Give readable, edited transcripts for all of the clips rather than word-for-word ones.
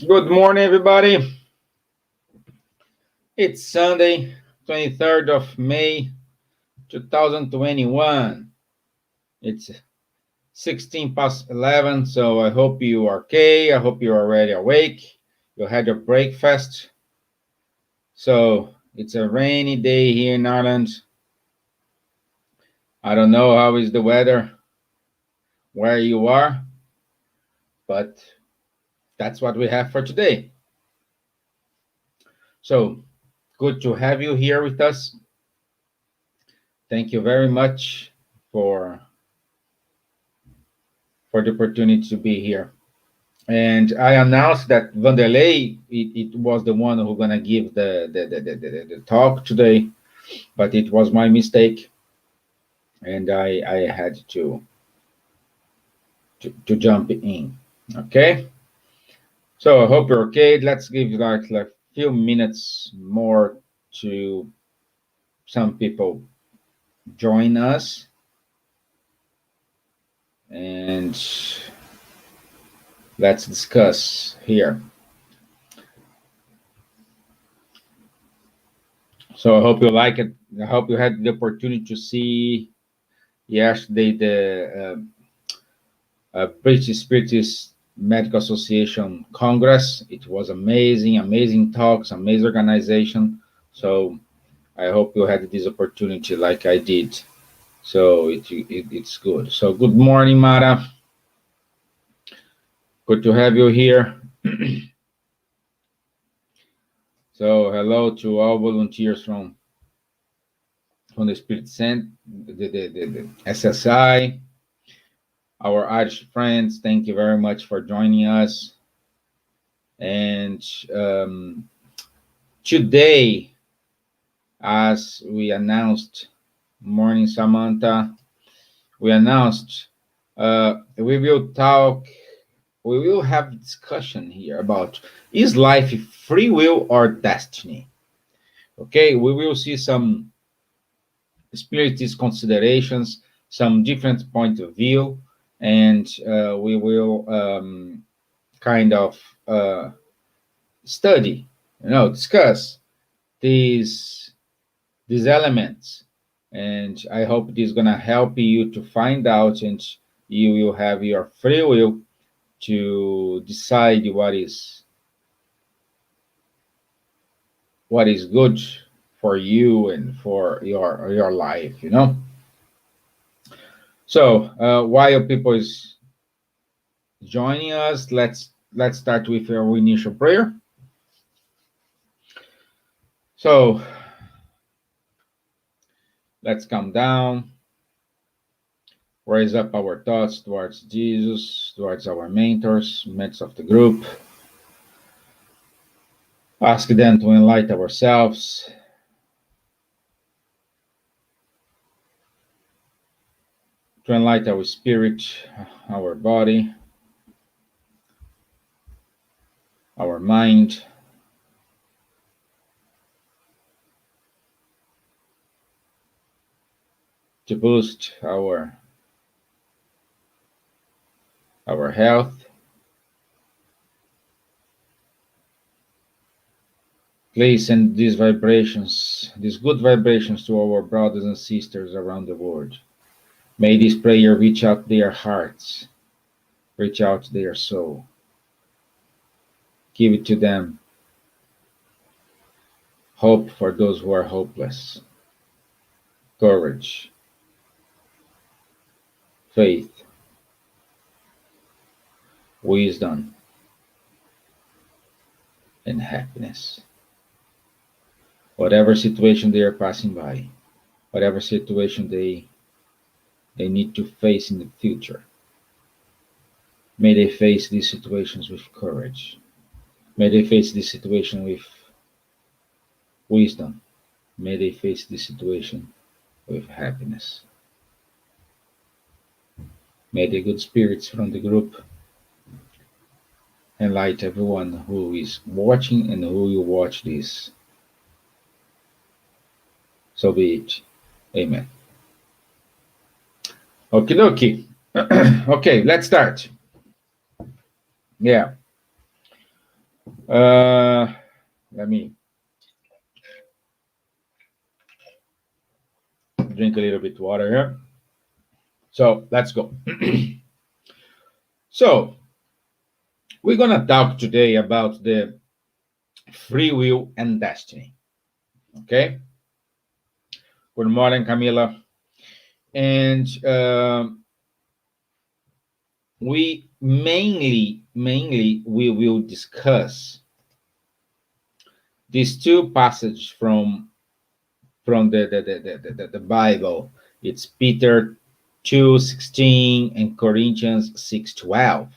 Good morning, everybody. It's Sunday, 23rd of May, 2021. It's 16 past 11, so I hope you are okay. I hope you're already awake. You had your breakfast. So it's a rainy day here in Ireland. I don't know how is the weather where you are, but that's what we have for today. So good to have you here with us. Thank you very much for the opportunity to be here. And I announced that Vanderlei, it was the one who gonna give the talk today, but it was my mistake, and I had to jump in. Okay, so I hope you're okay. Let's give like few minutes more to some people join us, and let's discuss here. So I hope you like it. I hope you had the opportunity to see yesterday the British Spiritist Medical Association Congress. It was amazing, amazing talks, amazing organization. So I hope you had this opportunity like I did. So it's good. So good morning, Mara. Good to have you here. So hello to all volunteers from the Spirit Center, the SSI, our Irish friends. Thank you very much for joining us. And today, as we announced, morning Samantha, we announced we will have discussion here about is life free will or destiny? Okay, we will see some spiritist considerations, some different point of view, and we will kind of study, discuss these elements, and I hope it is going to help you to find out, and you will have your free will to decide what is good for you and for your life. So while people is joining us, let's start with our initial prayer. So let's calm down, raise up our thoughts towards Jesus, towards our mentors of the group. Ask them to enlighten ourselves, to enlighten our spirit, our body, our mind, to boost our health. Please send these vibrations, these good vibrations to our brothers and sisters around the world. May this prayer reach out their hearts, reach out their soul. Give it to them. Hope for those who are hopeless. Courage, faith, wisdom, and happiness. Whatever situation they are passing by, whatever situation they need to face in the future, may they face these situations with courage. May they face this situation with wisdom. May they face this situation with happiness. May the good spirits from the group enlighten everyone who is watching and who will watch this. So be it. Amen. Okie dokie. Okay, let's start. Yeah. Uh, Let me drink a little bit water here. So let's go. So we're gonna talk today about the free will and destiny. Okay. Good morning, Camila. And we mainly we will discuss these two passages from the Bible. It's Peter 2:16 and Corinthians 6:12.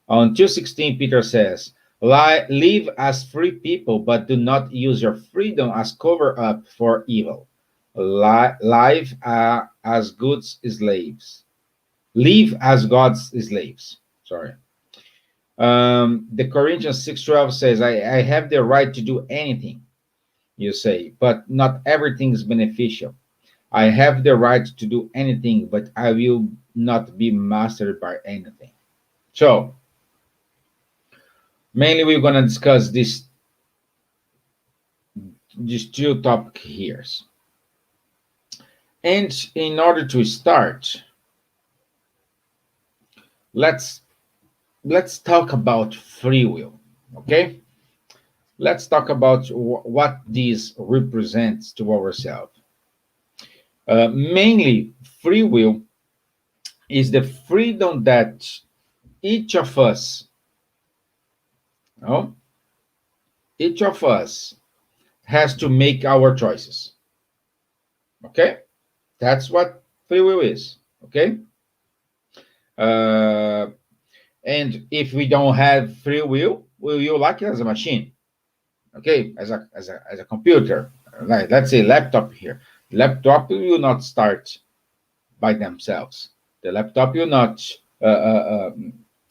On 2:16, Peter says, Live as free people, but do not use your freedom as cover up for evil. Live as God's slaves. Live as God's slaves. Sorry. The Corinthians 6:12 says, I have the right to do anything, you say, but not everything is beneficial. I have the right to do anything, but I will not be mastered by anything. So, mainly we're going to discuss these two topics here. And in order to start, let's let's talk about free will. Okay? Let's talk about what this represents to ourselves. Mainly, free will is the freedom that each of us, you know, each of us has to make our choices. Okay? That's what free will is. Okay? Uh, and if we don't have free will, we will like it as a machine. Okay? As a computer. Like, let's say laptop here. Laptop will not start by themselves. The laptop will not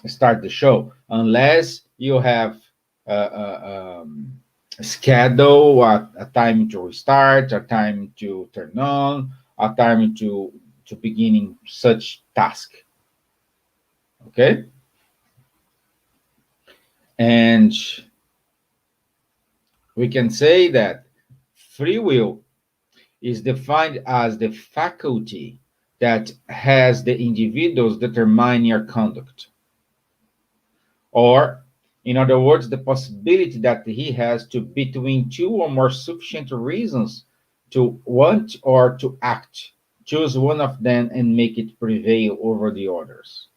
start the show unless you have a schedule, a time to restart, a time to turn on, a time to beginning such task. Okay, and we can say that free will is defined as the faculty that has the individuals determine your conduct. Or, in other words, the possibility that he has to between two or more sufficient reasons to want or to act, choose one of them and make it prevail over the others.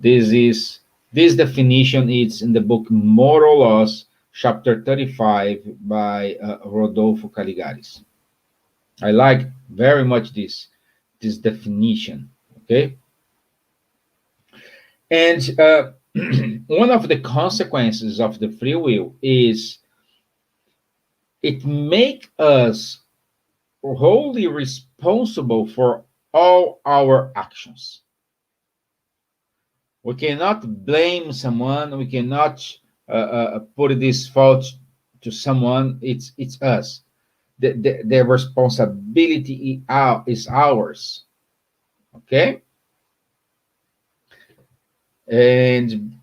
This definition is in the book Moral Laws, chapter 35 by Rodolfo Caligaris. I like very much this definition. Okay, and one of the consequences of the free will is it make us wholly responsible for all our actions. We cannot blame someone. We cannot put this fault to someone. It's us. The responsibility is ours. Okay, and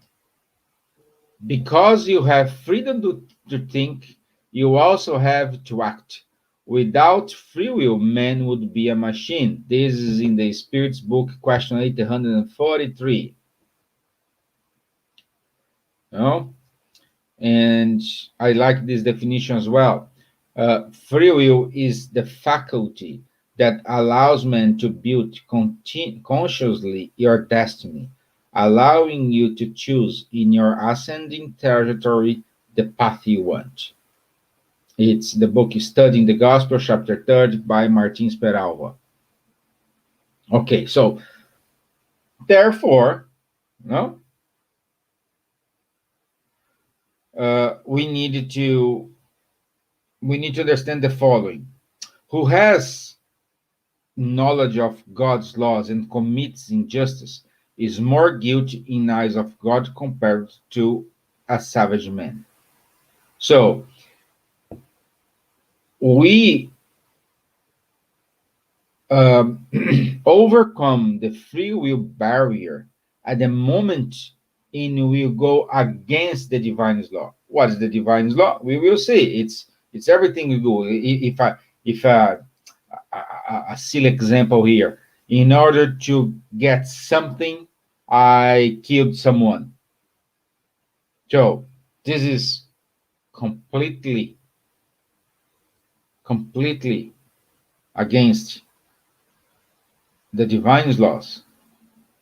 because you have freedom to think, you also have to act. Without free will, man would be a machine. This is in the Spirit's book, question 843. No? And I like this definition as well. Free will is the faculty that allows man to build consciously your destiny, allowing you to choose in your ascending territory the path you want. It's the book Studying the Gospel, chapter 3rd by Martins Peralva. Okay, so therefore, no, we need to understand the following: who has knowledge of God's laws and commits injustice is more guilty in eyes of God compared to a savage man. So we um, overcome the free will barrier at the moment and will go against the divine law. What is the divine law? We will see. It's everything you do. If a silly example here, in order to get something, I killed someone. So this is completely, completely against the divine laws.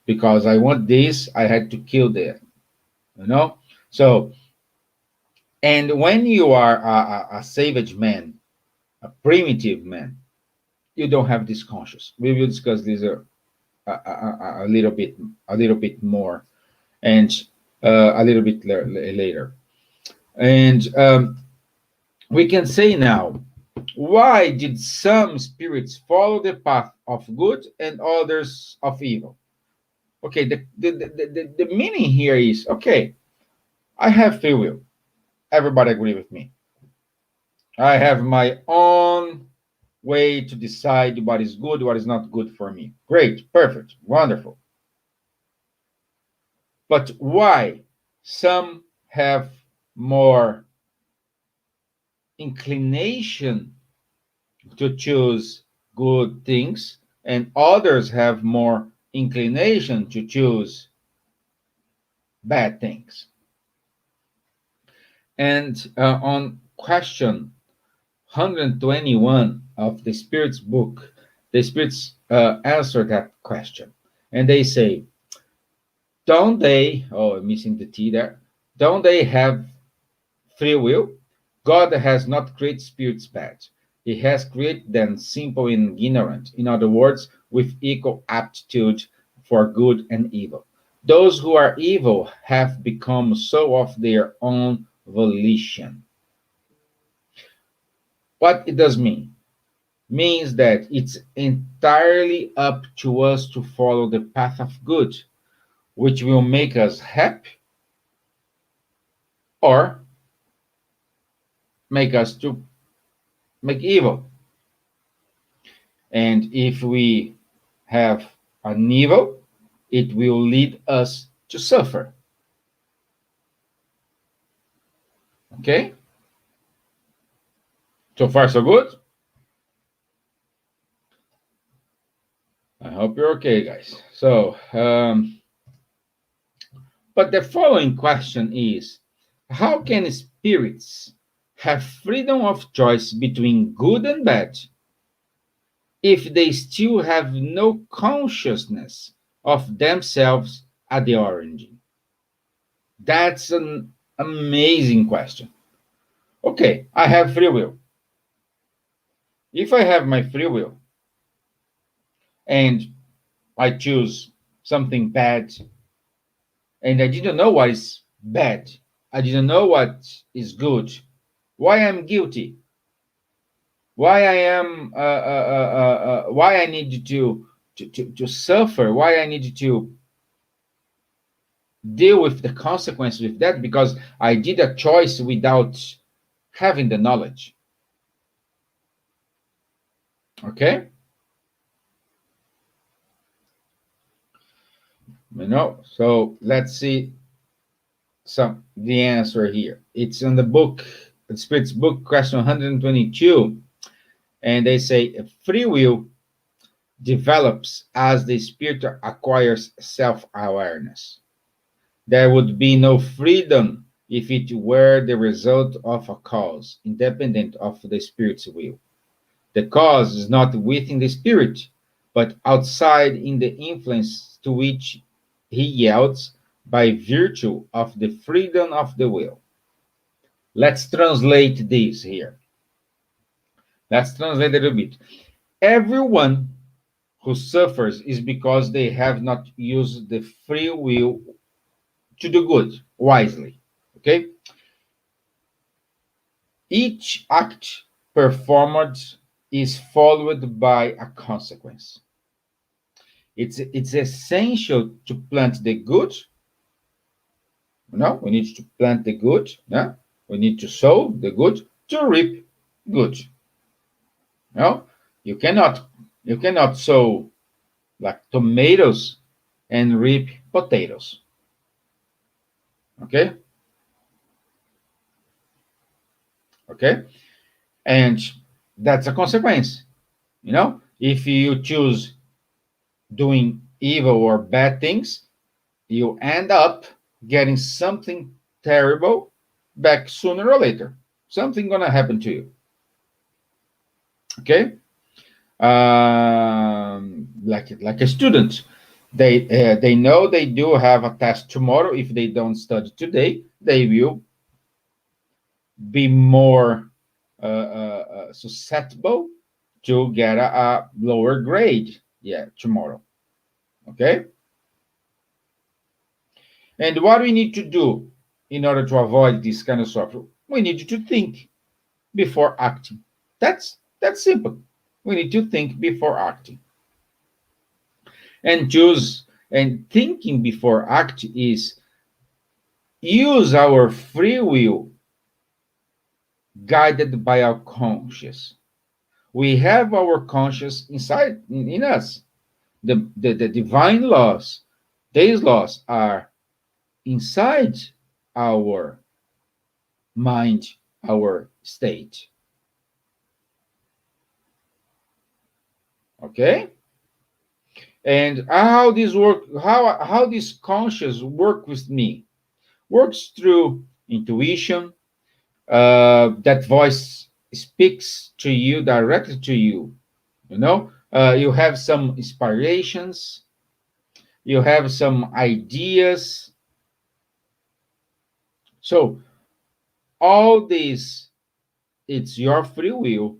Because I want this, I had to kill that. You know. So, and when you are a savage man, a primitive man, you don't have this conscious. We will discuss this a a little bit more, and a little bit later. And we can say now, why did some spirits follow the path of good and others of evil? Okay, the meaning here is, okay, I have free will. Everybody agree with me. I have my own way to decide what is good, what is not good for me. Great, perfect, wonderful. But why some have more inclination to choose good things and others have more inclination to choose bad things? And on question 121 of the Spirit's book, the Spirits answer that question. And they say, don't they, oh, I'm missing the T there, don't they have free will? God has not created spirits bad. He has created them simple and ignorant. In other words, with equal aptitude for good and evil. Those who are evil have become so of their own volition. What it does mean? Means that it's entirely up to us to follow the path of good, which will make us happy or make us to make evil. And if we have an evil, it will lead us to suffer. Okay? So far, so good? I hope you're okay, guys. So, but the following question is, how can spirits have freedom of choice between good and bad if they still have no consciousness of themselves at the origin? That's an amazing question. Okay, I have free will. If I have my free will and I choose something bad and I didn't know what is bad, I didn't know what is good, why I'm guilty? Why I am why I need to suffer? Why I need to deal with the consequences with that? Because I did a choice without having the knowledge. Okay? So let's see some the answer here. It's in the book, the Spirit's book, question 122, and they say free will develops as the spirit acquires self-awareness. There would be no freedom if it were the result of a cause, independent of the spirit's will. The cause is not within the spirit, but outside in the influence to which he yields by virtue of the freedom of the will. Let's translate this here. Let's translate a little bit. Everyone who suffers is because they have not used the free will to do good wisely. Okay? Each act performed is followed by a consequence. It's essential to plant the good. We need to plant the good. Yeah? We need to sow the good to reap good. No, you cannot sow like tomatoes and reap potatoes. Okay, okay, and that's a consequence. If you choose doing evil or bad things, you end up getting something terrible back sooner or later. Something gonna happen to you. Okay, like a student, they know they do have a test tomorrow. If they don't study today, they will be more susceptible to get a lower grade. Yeah, tomorrow. Okay, and what we need to do in order to avoid this kind of stuff, we need to think before acting. That's simple. We need to think before acting. And choose and thinking before act is use our free will guided by our conscience. We have our conscience inside in us. The divine laws, these laws are inside our mind, our state. Okay? And how this work, how this conscious work with me works through intuition. That voice speaks to you directly to you. You have some inspirations, you have some ideas. So all this, it's your free will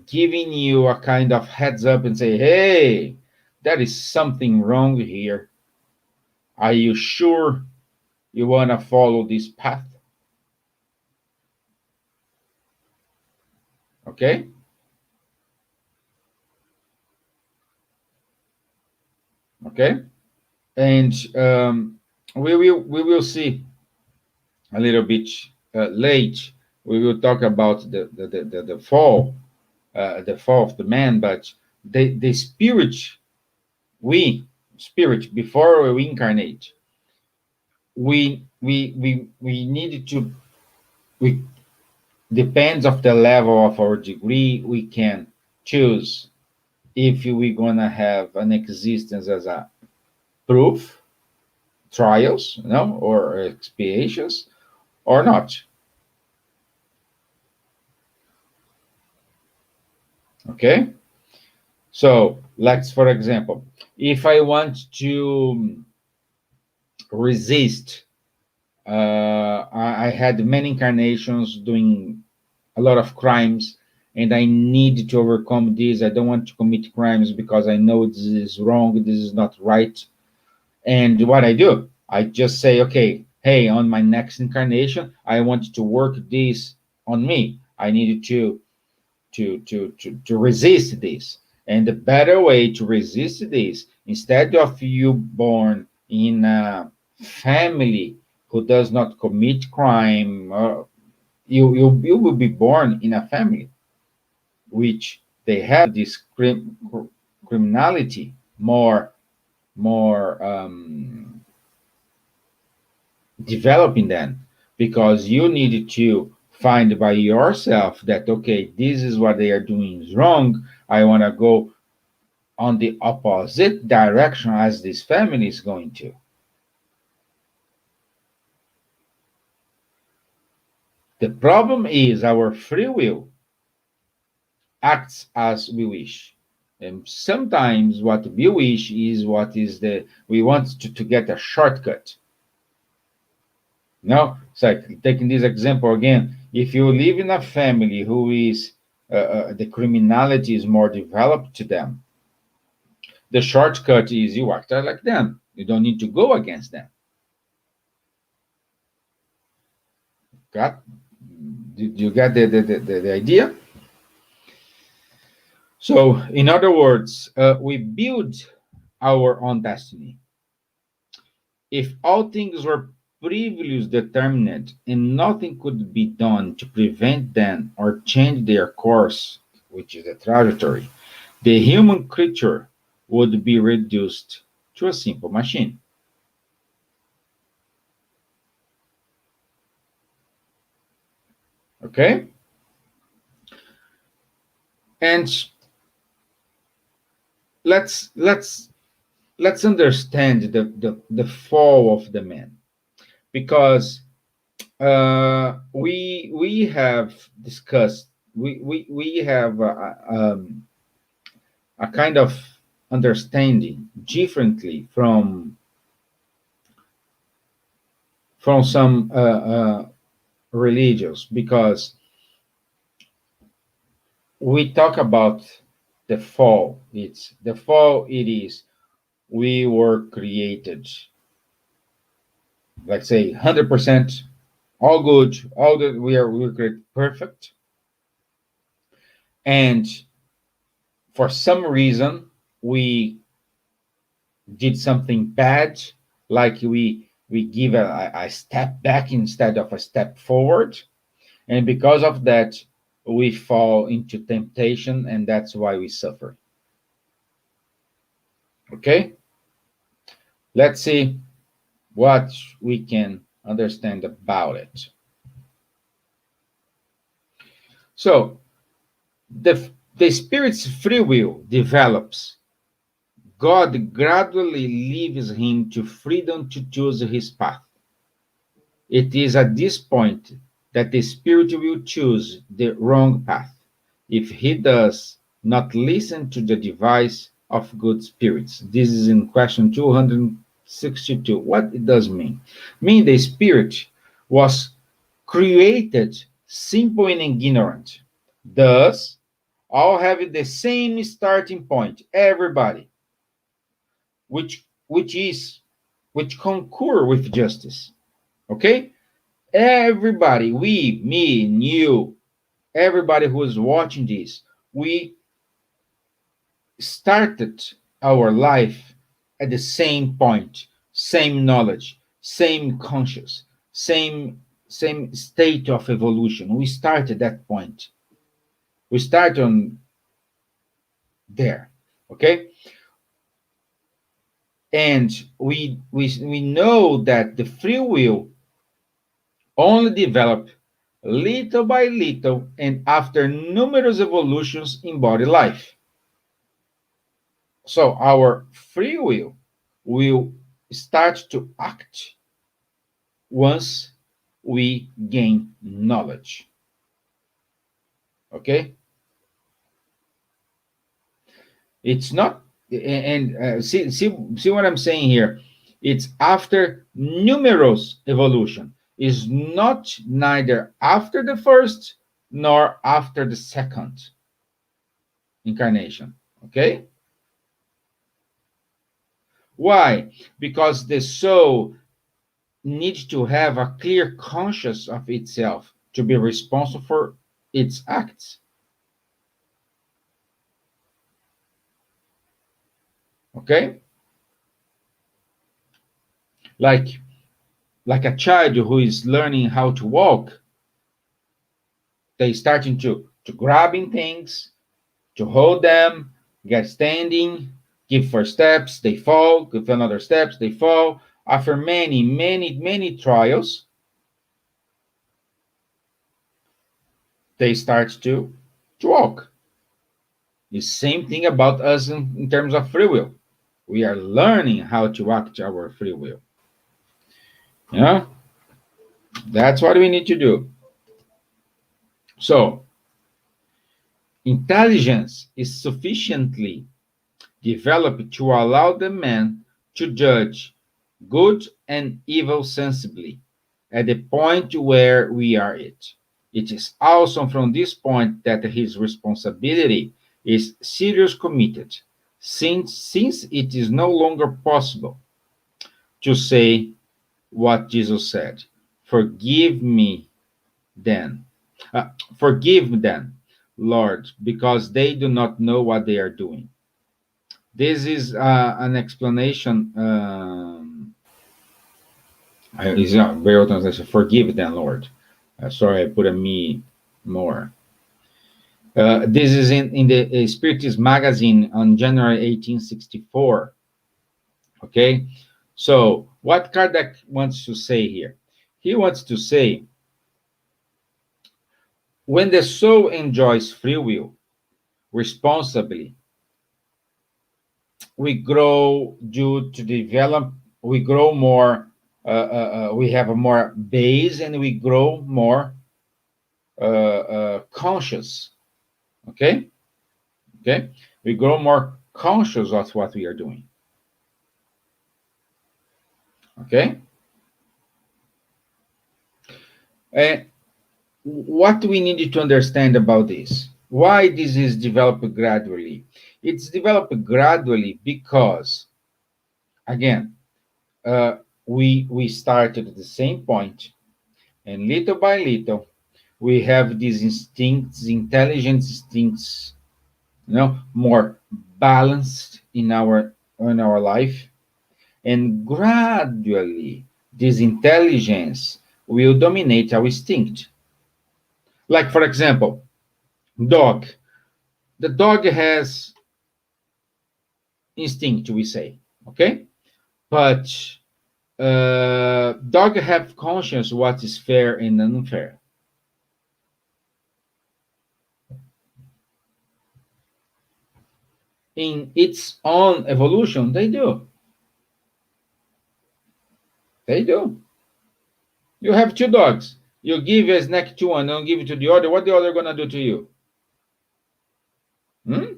giving you a kind of heads up and say, hey, there is something wrong here. Are you sure you want to follow this path? Okay? Okay? And we will see a little bit late. We will talk about the fall, the fall of the man, but the spirit, we spirit before we incarnate, we need to, we depends of the level of our degree, we can choose if we're gonna have an existence as a proof, trials, or expiations, or not. Okay, so let's, for example, if I want to resist, I had many incarnations doing a lot of crimes, and I need to overcome this. I don't want to commit crimes because I know this is wrong, this is not right. And what I do, I just say, okay, hey, on my next incarnation, I want to work this on me. I needed to resist this. And the better way to resist this, instead of you born in a family who does not commit crime, you will be born in a family which they have this criminality more developing then, because you need to find by yourself that, okay, this is what they are doing is wrong. I want to go on the opposite direction as this family is going to. The problem is our free will acts as we wish. And sometimes what we wish is what is we want to get a shortcut. It's like taking this example again. If you live in a family who is, the criminality is more developed to them, the shortcut is you act like them. You don't need to go against them. Got? Did you get the idea? So, in other words, we build our own destiny. If all things were previously determined and nothing could be done to prevent them or change their course, which is the trajectory, the human creature would be reduced to a simple machine. Okay? And let's let's understand the fall of the man, because we have discussed, we have a kind of understanding differently from some religions, because we talk about the fall. It's the fall. It is, we were created, let's say, 100%, all good, all that, we are created perfect, and for some reason we did something bad, like we give a step back instead of a step forward, and because of that we fall into temptation, and that's why we suffer. Okay, let's see what we can understand about it. So the spirit's free will develops. God gradually leaves him to freedom to choose his path. It is at this point that the spirit will choose the wrong path, if he does not listen to the advice of good spirits. This is in question 262. What it does mean? Mean the spirit was created simple and ignorant. Thus, all have the same starting point, everybody, which concur with justice. Okay? Everybody, we, me, and you, everybody who is watching this, we started our life at the same point, same knowledge, same conscious, same state of evolution. We start at that point. We start on there. Okay? And we know that the free will only develop little by little and after numerous evolutions in body life. So our free will start to act once we gain knowledge. Okay? It's not, and see what I'm saying here. It's after numerous evolution. Is not neither after the first nor after the second incarnation. Okay? Why? Because the soul needs to have a clear conscience of itself to be responsible for its acts. Okay? Like like a child who is learning how to walk, they starting to grabbing things, to hold them, get standing, give first steps, they fall, give another steps, they fall. After many trials, they start to walk. The same thing about us in terms of free will. We are learning how to act our free will. Yeah, that's what we need to do. So, intelligence is sufficiently developed to allow the man to judge good and evil sensibly at the point where we are at. It is also from this point that his responsibility is seriously committed, since it is no longer possible to say what Jesus said: Forgive me then. Forgive them, Lord, because they do not know what they are doing. This is an explanation. Is a very translation. Forgive them, Lord. Sorry, I put a me more. This is in the Spiritist magazine on January 1864. Okay, so what Kardec wants to say here? He wants to say When the soul enjoys free will responsibly, we grow due to develop, we grow more, we have a more base and we grow more conscious. Okay? Okay? We grow more conscious of what we are doing. Okay? And what we need to understand about this? Why this is developed gradually? It's developed gradually because, again, uh, we started at the same point, and little by little, we have these instincts, intelligent instincts, more balanced in our life, and gradually, this intelligence will dominate our instinct. Like, for example, dog. The dog has instinct, we say, okay? But dog have conscience what is fair and unfair. In its own evolution, they do. They do. You have two dogs. You give a snack to one, don't give it to the other. What the other gonna do to you? Hmm?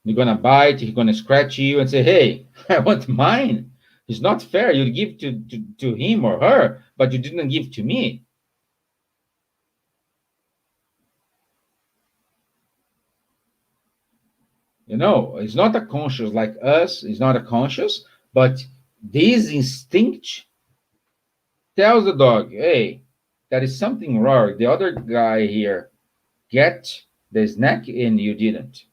You're gonna bite. He's gonna scratch you and say, "Hey, I want mine." It's not fair. You give to him or her, but you didn't give to me. It's not a conscious like us. It's not a conscious, but this instinct tells the dog, "Hey, there is something wrong. The other guy here get the snack and you didn't."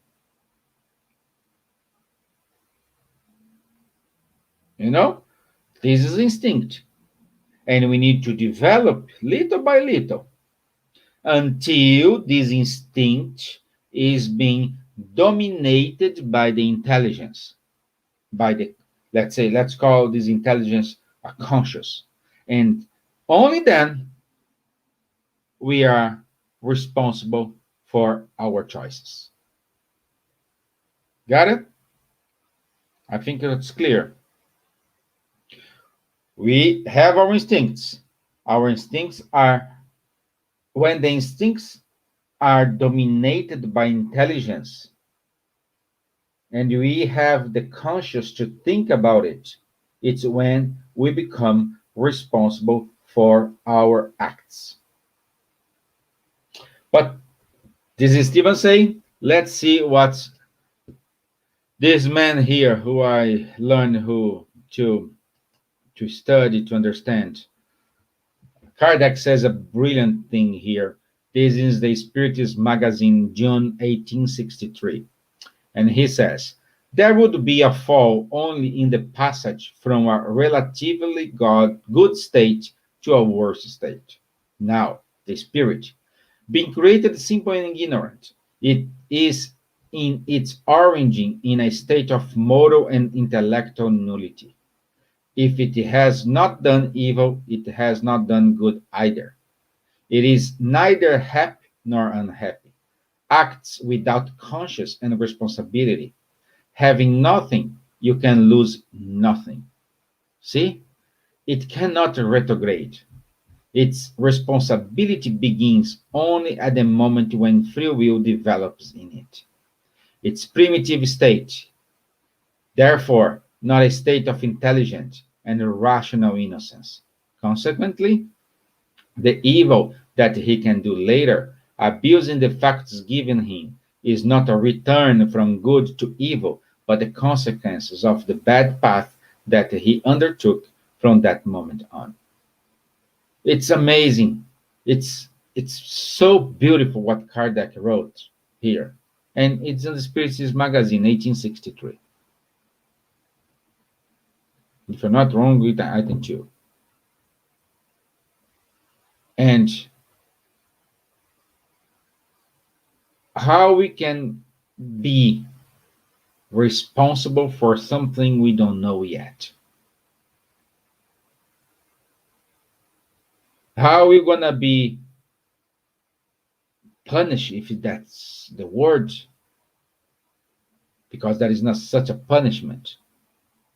You know, this is instinct, and we need to develop little by little until this instinct is being dominated by the intelligence, by the, let's call this intelligence a conscious. And only then we are responsible for our choices. Got it? I think it's clear. We have our instincts. Our instincts are, when the instincts are dominated by intelligence, and we have the conscious to think about it, it's when we become responsible for our acts. But this is Stevan saying, let's see what this man here, who I learned who to study, to understand. Kardec says a brilliant thing here. This is the Spiritist magazine, June 1863. And he says, there would be a fall only in the passage from a relatively good state to a worse state. Now, the spirit, being created simple and ignorant, it is in its origin in a state of moral and intellectual nullity. If it has not done evil, it has not done good either. It is neither happy nor unhappy, acts without conscience and responsibility. Having nothing, you can lose nothing. See? It cannot retrograde. Its responsibility begins only at the moment when free will develops in it. Its primitive state, therefore, not a state of intelligent and rational innocence. Consequently, the evil that he can do later, abusing the facts given him, is not a return from good to evil, but the consequences of the bad path that he undertook from that moment on. It's amazing. It's so beautiful what Kardec wrote here. And it's in the Spiritist magazine, 1863. If I'm not wrong, with item 2. And how we can be responsible for something we don't know yet. How are we gonna be punish, if that's the word, because that is not such a punishment,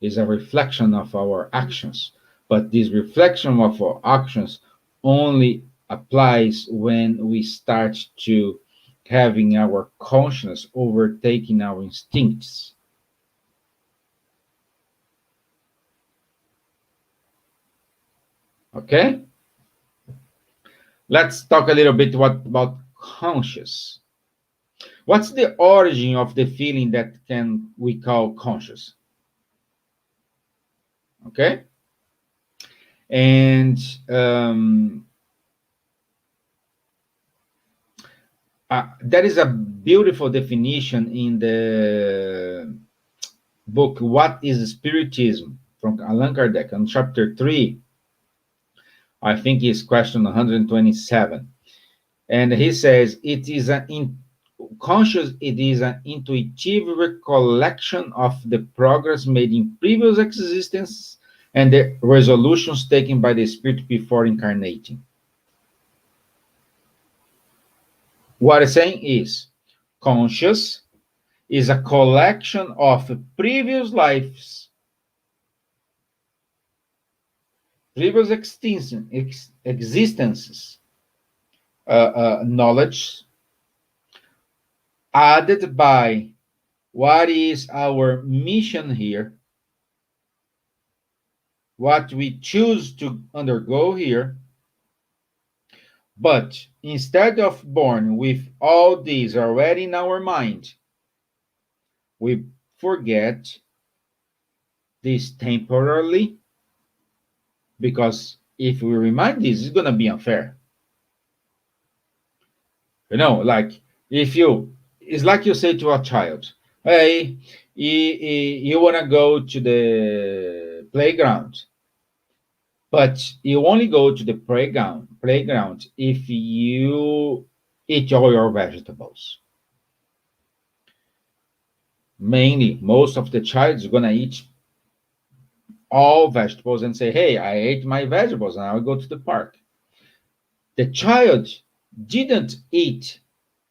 is a reflection of our actions. But this reflection of our actions only applies when we start to having our conscience overtaking our instincts. Okay? Let's talk a little bit about conscious. What's the origin of the feeling that can we call conscious? Okay? And um, that is a beautiful definition in the book What is Spiritism from Allan Kardec on chapter 3. I think it's question 127. And he says it is conscious, it is an intuitive recollection of the progress made in previous existence and the resolutions taken by the spirit before incarnating. What I'm saying is, conscious is a collection of previous lives, previous existences, knowledge added by what is our mission here, what we choose to undergo here. But instead of born with all these already in our mind, we forget this temporarily, because if we remind this, it's going to be unfair. Like if you, it's like you say to a child, hey, you want to go to the playground, but you only go to the playground if you eat all your vegetables. Mainly, most of the child is going to eat all vegetables and say, hey, I ate my vegetables and I'll go to the park. The child didn't eat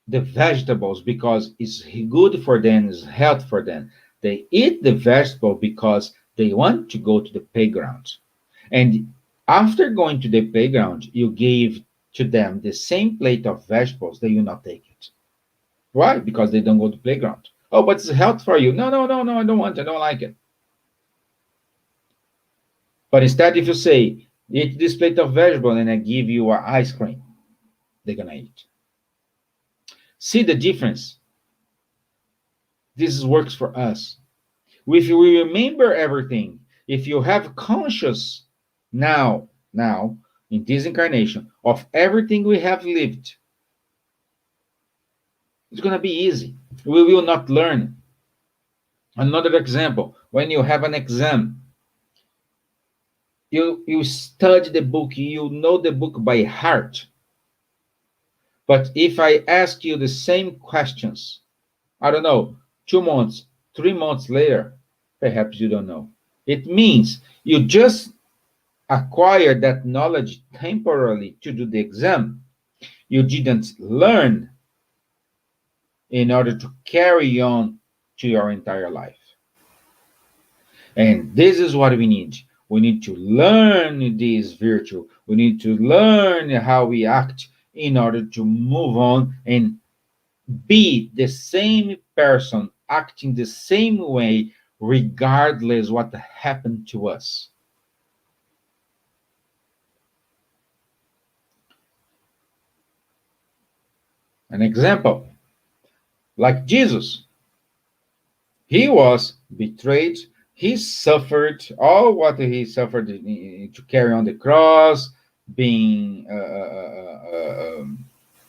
the vegetables because it's good for them, it's health for them. They eat the vegetable because they want to go to the playground. And after going to the playground, you gave to them the same plate of vegetables, they will not take it. Why? Because they don't go to the playground. Oh, but it's health for you. No, no, no, no, I don't want it. I don't like it. But instead, if you say, eat this plate of vegetable and I give you an ice cream, they're going to eat. See the difference? This works for us. If we remember everything, if you have conscious now, in this incarnation, of everything we have lived, it's going to be easy. We will not learn. Another example, when you have an exam, you study the book, you know the book by heart. But if I ask you the same questions, I don't know, 2 months, 3 months later, perhaps you don't know. It means you just acquired that knowledge temporarily to do the exam. You didn't learn in order to carry on to your entire life. And this is what we need. We need to learn this virtue. We need to learn how we act in order to move on and be the same person, acting the same way, regardless what happened to us. An example, like Jesus. He was betrayed. He suffered all what he suffered to carry on the cross, being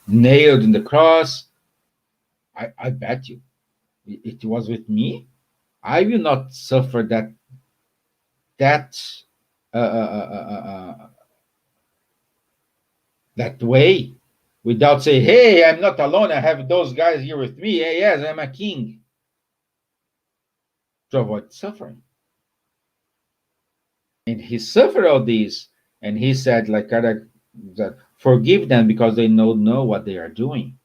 nailed in the cross. I bet you, it was with me. I will not suffer that uh, uh, uh, uh, uh, that way without saying, "Hey, I'm not alone. I have those guys here with me. Hey, yes, I'm a king." To avoid suffering. And he suffered all this, and he said, like that, forgive them because they don't know what they are doing.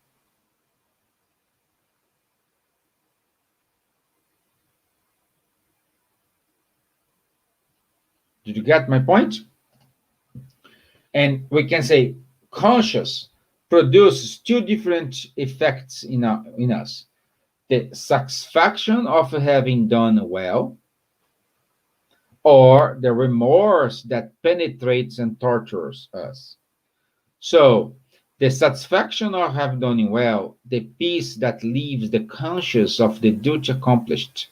Did you get my point? And we can say conscious produces two different effects in us: the satisfaction of having done well, or the remorse that penetrates and tortures us. So, the satisfaction of having done well, the peace that leaves the conscious of the duty accomplished,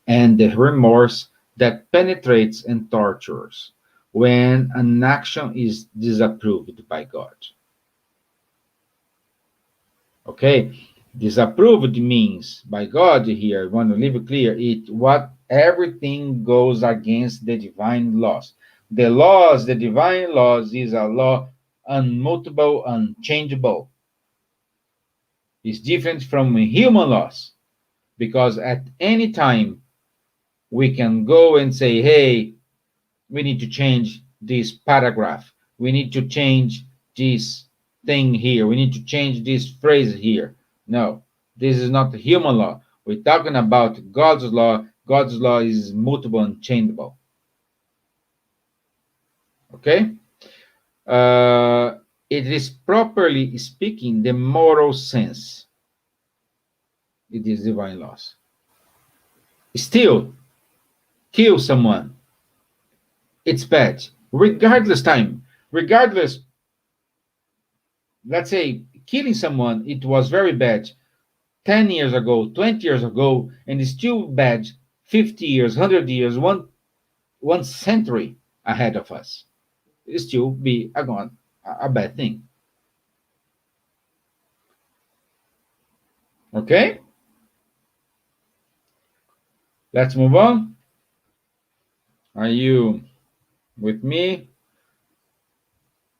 and the remorse that penetrates and tortures when an action is disapproved by God. Okay? Disapproved means by God here, I want to leave it clear, it what everything goes against the divine laws. The laws, the divine laws, is a law unmutable, unchangeable. It's different from human laws because at any time we can go and say, hey, we need to change this paragraph. We need to change this thing here. We need to change this phrase here. No, this is not human law. We're talking about God's law. God's law is mutable and changeable. Okay? It is properly speaking the moral sense. It is divine laws. Still, kill someone. It's bad. Regardless time. Regardless, let's say killing someone, it was very bad 10 years ago, 20 years ago, and it's still bad 50 years, 100 years, one century ahead of us. It still be a bad thing. Okay? Let's move on. Are you with me?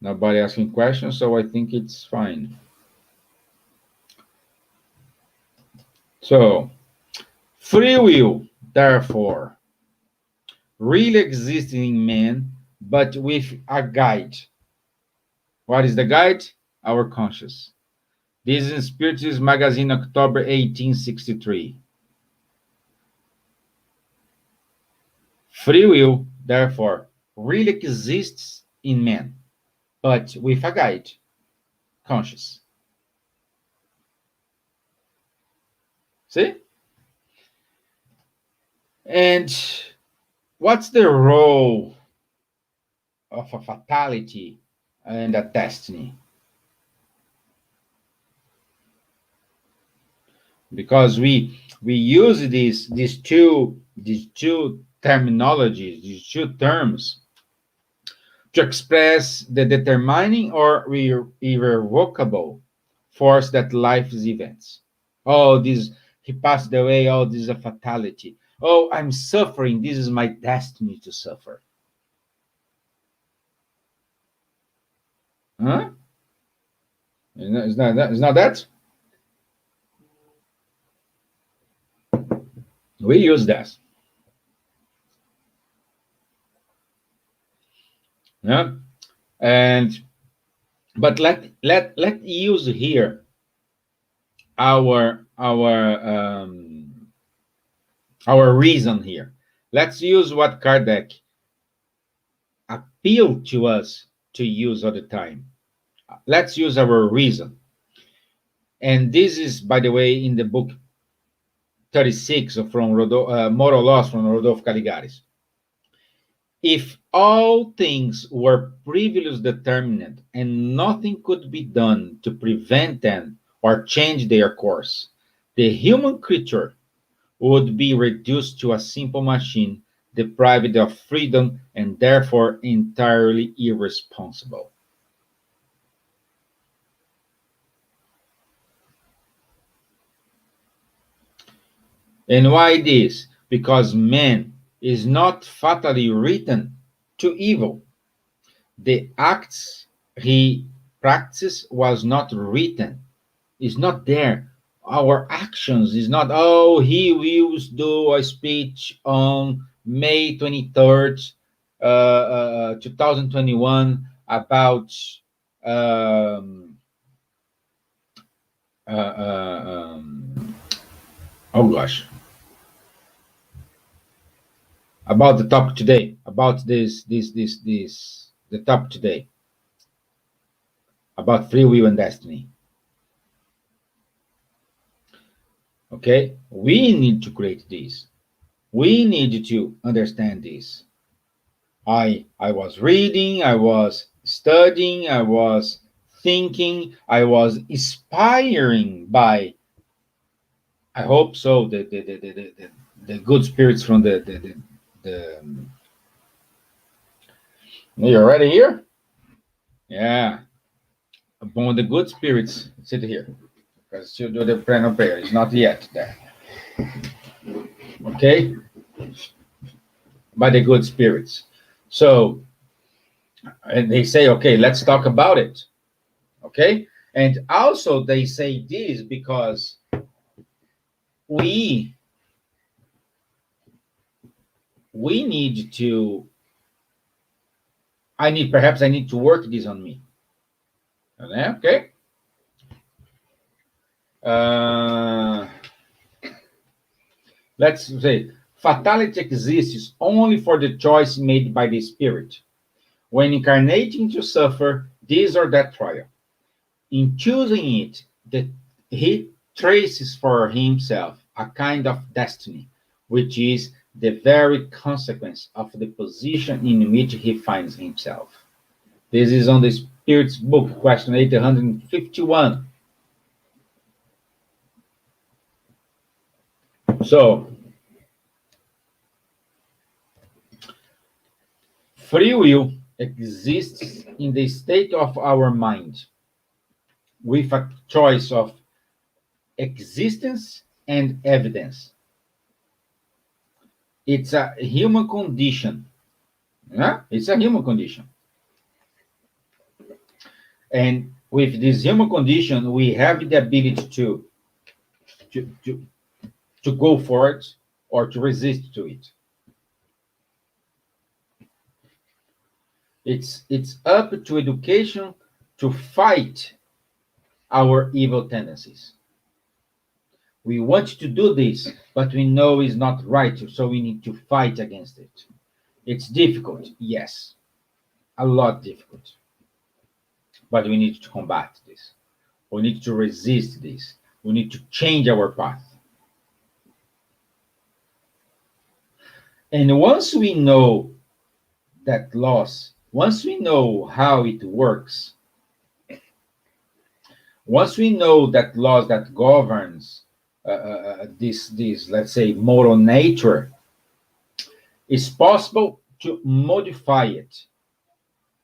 Nobody asking questions, so I think it's fine. So, free will, therefore, really exists in man, but with a guide. What is the guide? Our conscience. This is in Spiritist Magazine, October 1863. Free will, therefore, really exists in man, but with a guide, conscious. See? And what's the role of a fatality and a destiny? Because we use these two terminologies, these two terms, to express the determining or irrevocable force that life's events. Oh, this he passed away. Oh, this is a fatality. Oh, I'm suffering. This is my destiny to suffer. Huh? It's not that. We use that. Yeah. And but let use here our our reason here. Let's use what Kardec appealed to us to use all the time. Let's use our reason. And this is, by the way, in the book 36 from Moral Laws from Rodolfo Caligaris. If all things were previously determined and nothing could be done to prevent them or change their course, the human creature would be reduced to a simple machine, deprived of freedom and therefore entirely irresponsible. And why this? Because man is not fatally written to evil. The acts he practiced was not written, is not there. Our actions is not, oh, he will do a speech on May 23rd, 2021 about um, uh, uh, um, oh gosh, about the topic today, about the topic today, about free will and destiny. Okay, we need to create this. We need to understand this. I was reading, I was studying, I was thinking, I was inspiring by, I hope so, the good spirits from the you already here? Yeah. Upon the good spirits, sit here. Because still do the prayer of prayer. It's not yet there. Okay? By the good spirits. So, and they say, okay, let's talk about it. Okay? And also they say this because we need to, perhaps I need to work this on me. Okay? Uh, let's say fatality exists only for the choice made by the spirit when incarnating to suffer this or that trial. In choosing it, he traces for himself a kind of destiny, which is the very consequence of the position in which he finds himself. This is on the Spirit's book, question 851. So, free will exists in the state of our mind with a choice of existence and evidence. It's a human condition. Yeah? It's a human condition. And with this human condition, we have the ability to, to, to go for it or to resist to it. It's up to education to fight our evil tendencies. We want to do this, but we know it's not right, so we need to fight against it. It's difficult, yes, a lot difficult, but we need to combat this. We need to resist this. We need to change our path. And once we know that loss, once we know how it works, once we know that laws that governs this, let's say, moral nature, it's possible to modify it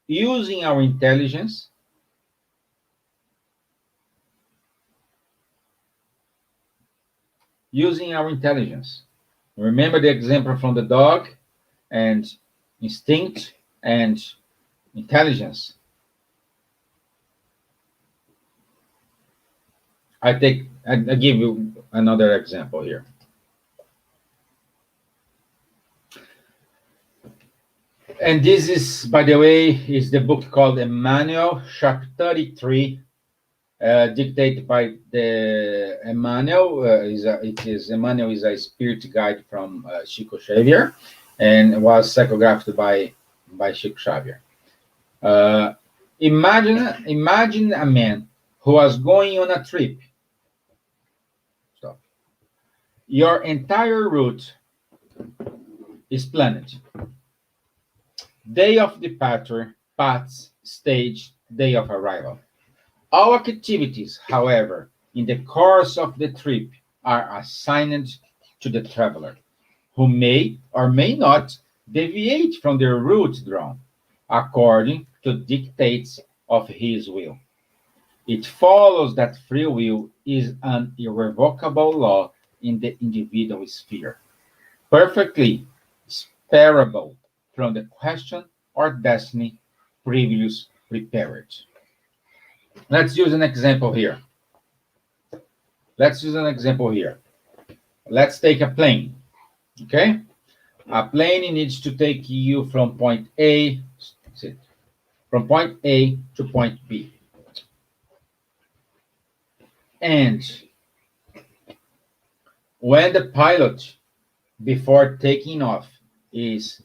using our intelligence, Remember the example from the dog and instinct and intelligence. I give you another example here. And this is, by the way, is the book called Emmanuel, chapter 33, dictated by the Emmanuel. Emmanuel is a spirit guide from Chico Xavier, and was psychographed by Chico Xavier. Imagine a man who was going on a trip. Stop. Your entire route is planned. Day of departure, paths, stage, day of arrival. All activities, however, in the course of the trip are assigned to the traveler, who may or may not deviate from the route drawn, according to dictates of his will. It follows that free will is an irrevocable law in the individual sphere, perfectly separable from the question or destiny previously prepared. Let's use an example here. Let's take a plane, okay? A plane needs to take you from point A to point B. And when the pilot, before taking off, is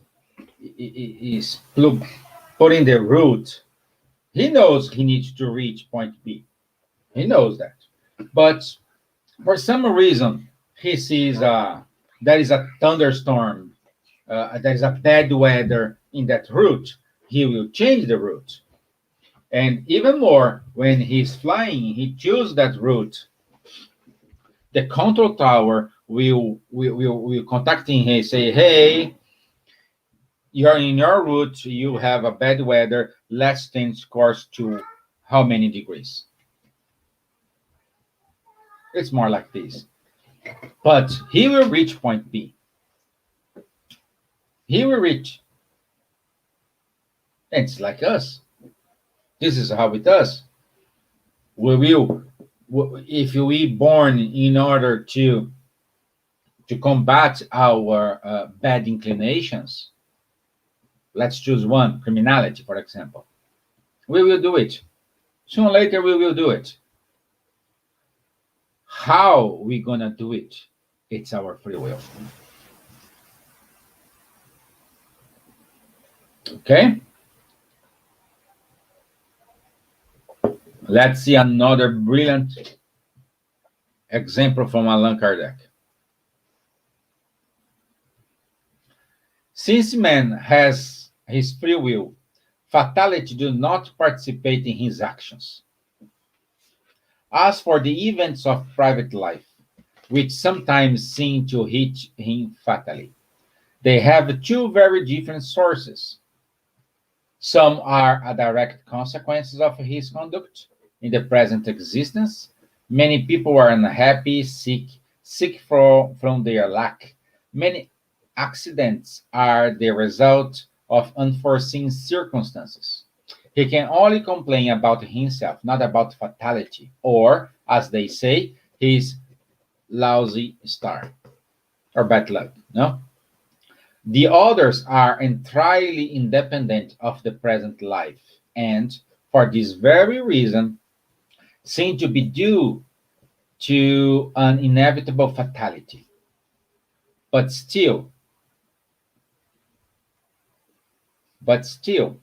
is putting the route, he knows he needs to reach point B. He knows that, but for some reason he sees there is a thunderstorm, there is a bad weather in that route. He will change the route, and even more when he's flying, he chooses that route. The control tower will contacting him, say, "Hey, you're in your route. You have a bad weather. Let's change course to how many degrees?" It's more like this. But he will reach point B. He will reach. It's like us. This is how it does. We will, if we born in order to combat our bad inclinations. Let's choose one, criminality, for example. We will do it. Sooner or later, we will do it. How we gonna do it? It's our free will. Okay? Let's see another brilliant example from Allan Kardec. Since man has his free will, fatality do not participate in his actions. As for the events of private life, which sometimes seem to hit him fatally, they have two very different sources. Some are a direct consequences of his conduct in the present existence. Many people are unhappy, sick from their lack. Many accidents are the result of unforeseen circumstances. He can only complain about himself, not about fatality, or, as they say, his lousy star or bad luck. No? The others are entirely independent of the present life, and for this very reason, seem to be due to an inevitable fatality. But still, but still,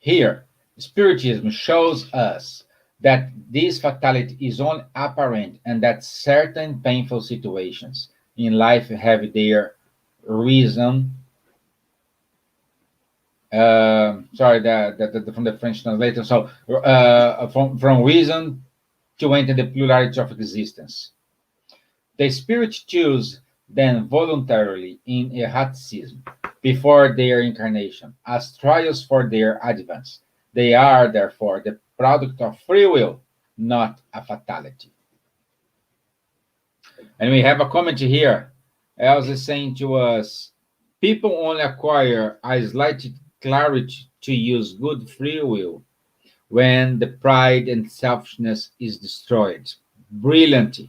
here, Spiritism shows us that this fatality is only apparent and that certain painful situations in life have their reason. Sorry, from the French translation. So, from reason to enter the plurality of existence. The spirit choose then voluntarily in erraticism before their incarnation as trials for their advance. They are therefore the product of free will, not a fatality. And we have a comment here. Elsa is saying to us, people only acquire a slight clarity to use good free will when the pride and selfishness is destroyed. Brilliant.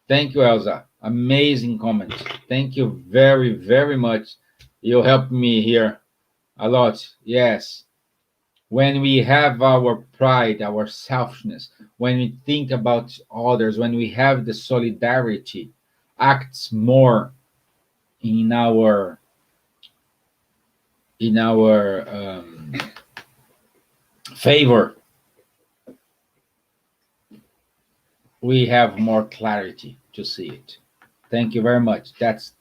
Thank you, Elsa. Amazing comment. Thank you very, very much. You helped me here a lot. Yes. When we have our pride, our selfishness, when we think about others, when we have the solidarity, acts more in our favor, we have more clarity to see it. Thank you very much. That's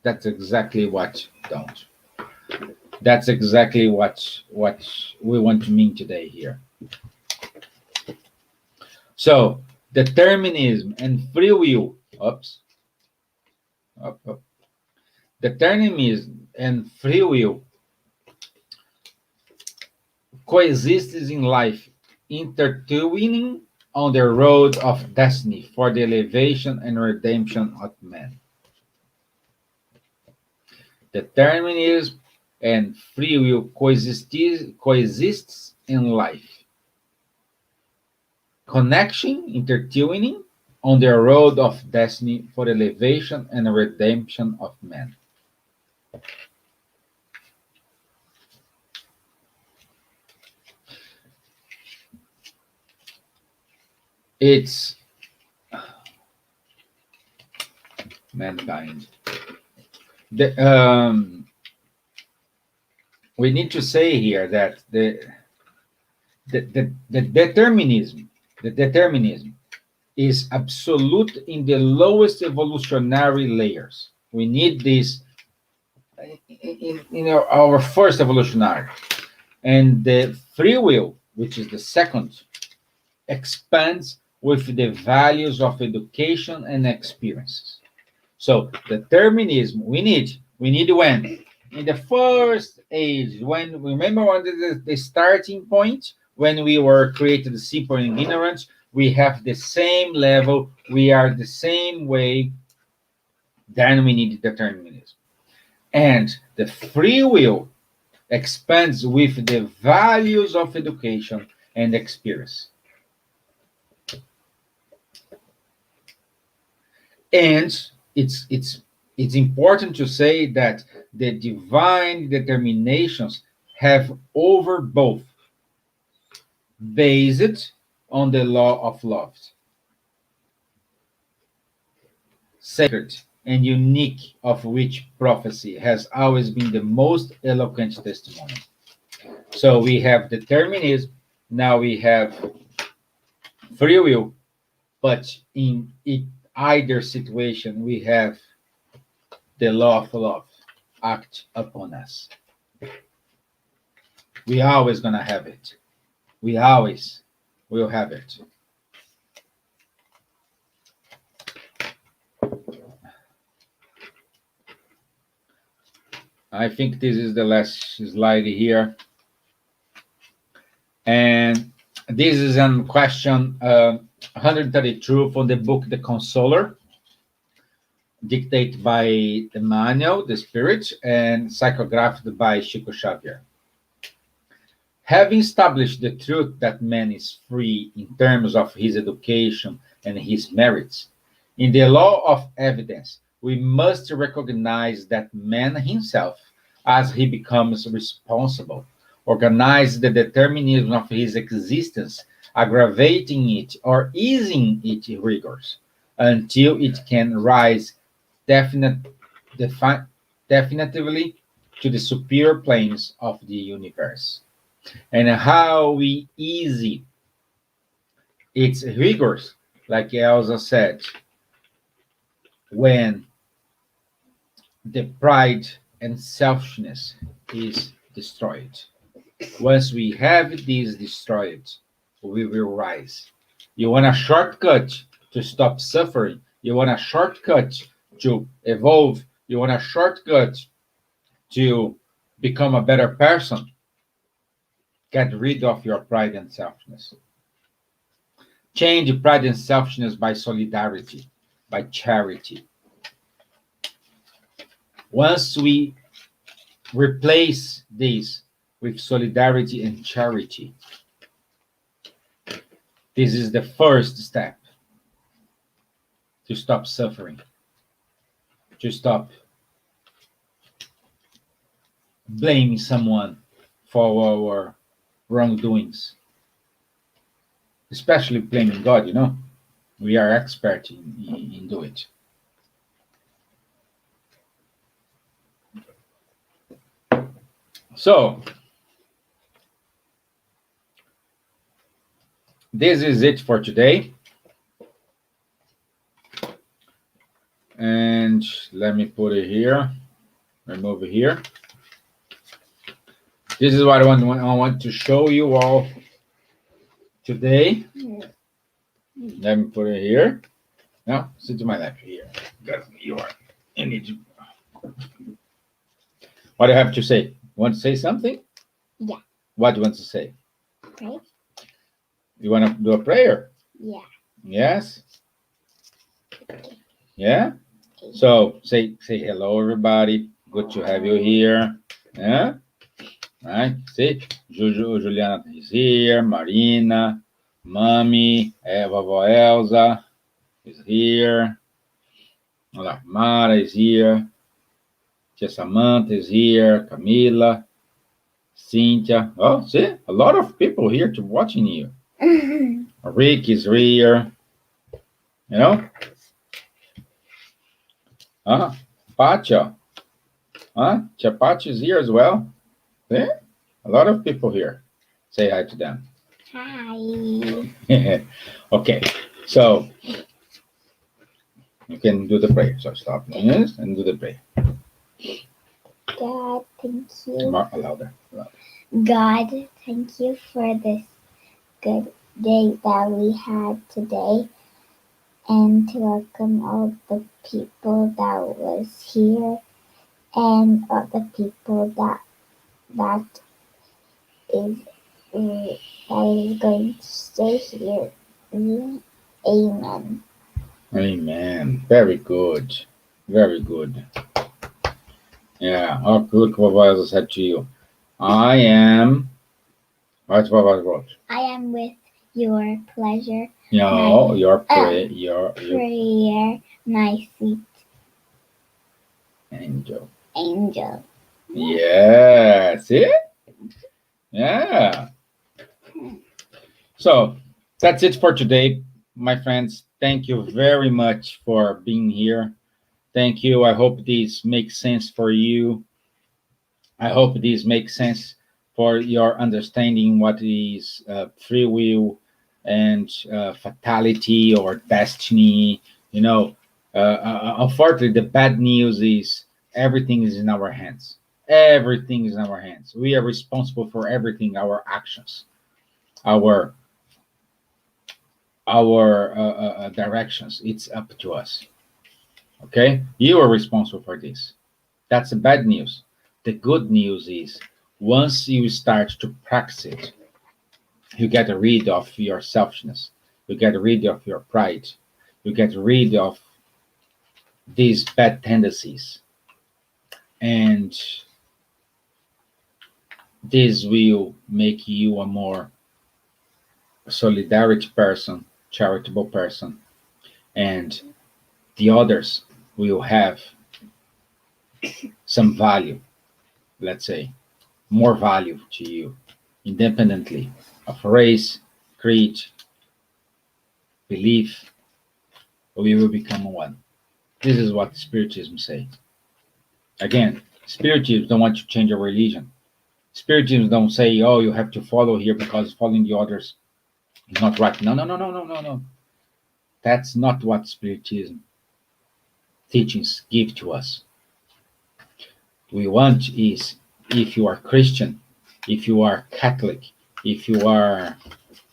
exactly what don't. That's exactly what we want to mean today here. So determinism and free will. Oops. Up. Determinism and free will coexist in life, intertwining on the road of destiny for the elevation and redemption of man. Determinism and free will coexists in life. Connection, intertwining on the road of destiny for the elevation and redemption of man. It's mankind. The, we need to say here that the determinism is absolute in the lowest evolutionary layers. We need this in our first evolutionary. And the free will, which is the second, expands with the values of education and experiences. So determinism we need when? In the first age, when remember when the starting point, when we were created simple and ignorant, we have the same level, we are the same way, then we need determinism. And the free will expands with the values of education and experience. And it's important to say that the divine determinations have over both, based on the law of love, sacred and unique, of which prophecy has always been the most eloquent testimony. So we have determinism, now we have free will, but in either situation, we have the law of love act upon us. We always gonna have it. We always will have it. I think this is the last slide here. And this is a question 132 from the book The Consoler, dictated by Emmanuel, the Spirit, and psychographed by Chico Xavier. Having established the truth that man is free in terms of his education and his merits, in the law of evidence, we must recognize that man himself, as he becomes responsible, organizes the determinism of his existence, aggravating it or easing its rigors, until it can rise definitively to the superior planes of the universe. And how we ease its rigors, like Elsa said, when the pride and selfishness is destroyed. Once we have this destroyed, we will rise. You want a shortcut to stop suffering? You want a shortcut to evolve? You want a shortcut to become a better person? Get rid of your pride and selfishness. Change pride and selfishness by solidarity, by charity. Once we replace this with solidarity and charity, this is the first step to stop suffering, to stop blaming someone for our wrongdoings, especially blaming God, We are expert in doing it. So, this is it for today. And let me put it here, remove it here. This is what I want to show you all today. Let me put it here. Now, sit to my left here. You need to. What do you have to say? Want to say something? Yeah. What do you want to say? Pray. You want to do a prayer? Yeah. Yes? Yeah? So, say hello, everybody. Good to have you here. Yeah? All right? See? Juliana is here. Marina. Mommy. Vovó Elsa is here. Olha, Mara is here. Tia Samantha is here. Camila. Cynthia. Oh, see? A lot of people here to watching you. Rick is here. Pacha. Huh? Chapati is here as well. Yeah, a lot of people here. Say hi to them. Hi. Okay, so you can do the prayer. So stop this and do the prayer. God, thank you. More louder. God, thank you for this good day that we had today, and to welcome all the people that was here, and all the people that is that is going to stay here. Amen. Amen. Very good. Very good. Yeah. Oh, good. What said to you? I am. What's what wrote? I am with your pleasure. No, your prayer. Your prayer, my sweet angel. angel. Yeah. See? Yeah. So that's it for today, my friends. Thank you very much for being here. Thank you. I hope this makes sense for you. I hope this makes sense for your understanding what is free will and fatality or destiny. Unfortunately, the bad news is everything is in our hands. Everything is in our hands. We are responsible for everything, our actions, our directions. It's up to us. Okay, you are responsible for this. That's the bad news. The good news is once you start to practice it, you get rid of your selfishness, you get rid of your pride, you get rid of these bad tendencies, and this will make you a more solidarity person, charitable person, and the others will have some value, let's say, more value to you, independently of race, creed, belief, we will become one. This is what Spiritism say. Again, Spiritism don't want to change your religion. Spiritism don't say, oh, you have to follow here because following the others is not right. No, no, no, no, no, no, no. That's not what Spiritism teachings give to us. We want is if you are Christian, if you are Catholic, if you are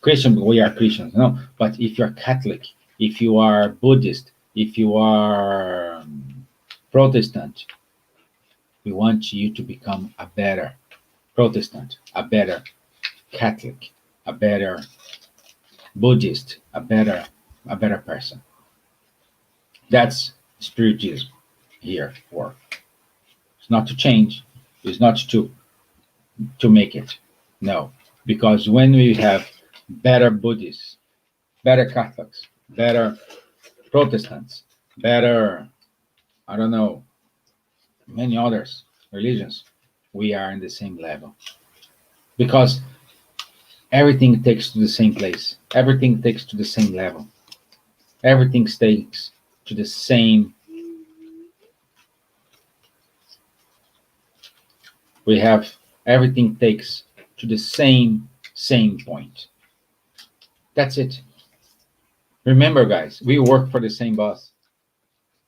Christian, we are Christians, no. But if you're Catholic, if you are Buddhist, if you are Protestant, we want you to become a better Protestant, a better Catholic, a better Buddhist, a better person. That's Spiritism here for. It's not to change, it's not to make it. No. Because when we have better Buddhists, better Catholics, better Protestants, better, I don't know, many others religions, we are in the same level. Because everything takes to the same place, everything takes to the same level, everything takes to the same. We have everything takes to the same point. That's it. Remember, guys, we work for the same boss.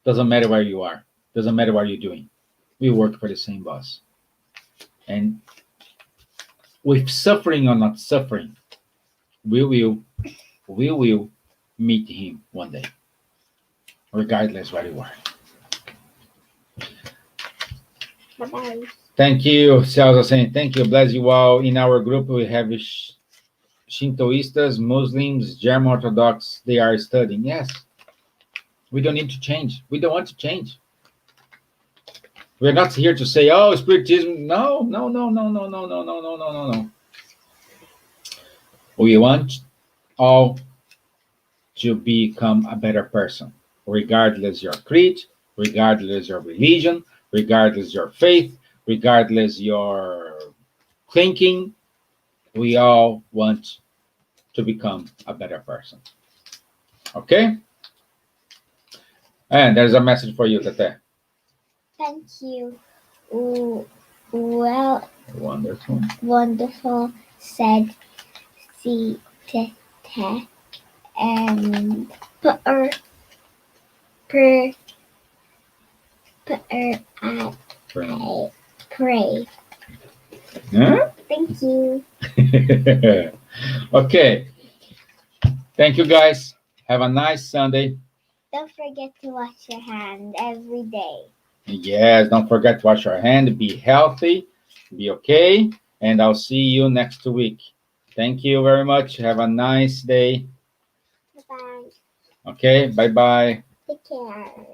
Doesn't matter where you are. Doesn't matter what you're doing. We work for the same boss. And with suffering or not suffering, we will we will meet him one day, regardless where you are. Bye-bye. Thank you. Celso saying thank you. Bless you all. In our group, we have Shintoistas, Muslims, German Orthodox. They are studying. Yes, we don't need to change. We don't want to change. We're not here to say, oh, Spiritism. No, no, no, no, no, no, no, no, no, no, no, no. We want all to become a better person, regardless your creed, regardless your religion, regardless your faith, regardless your thinking. We all want to become a better person. Okay? And there's a message for you, Tete. Thank you. well, Wonderful. wonderful, said Sita, and per, per, at pray. Huh? Thank you. Okay. Thank you, guys. Have a nice Sunday. Don't forget to wash your hand every day. Yes, don't forget to wash your hand. Be healthy. Be okay. And I'll see you next week. Thank you very much. Have a nice day. Bye bye. Okay. Bye bye. Take care.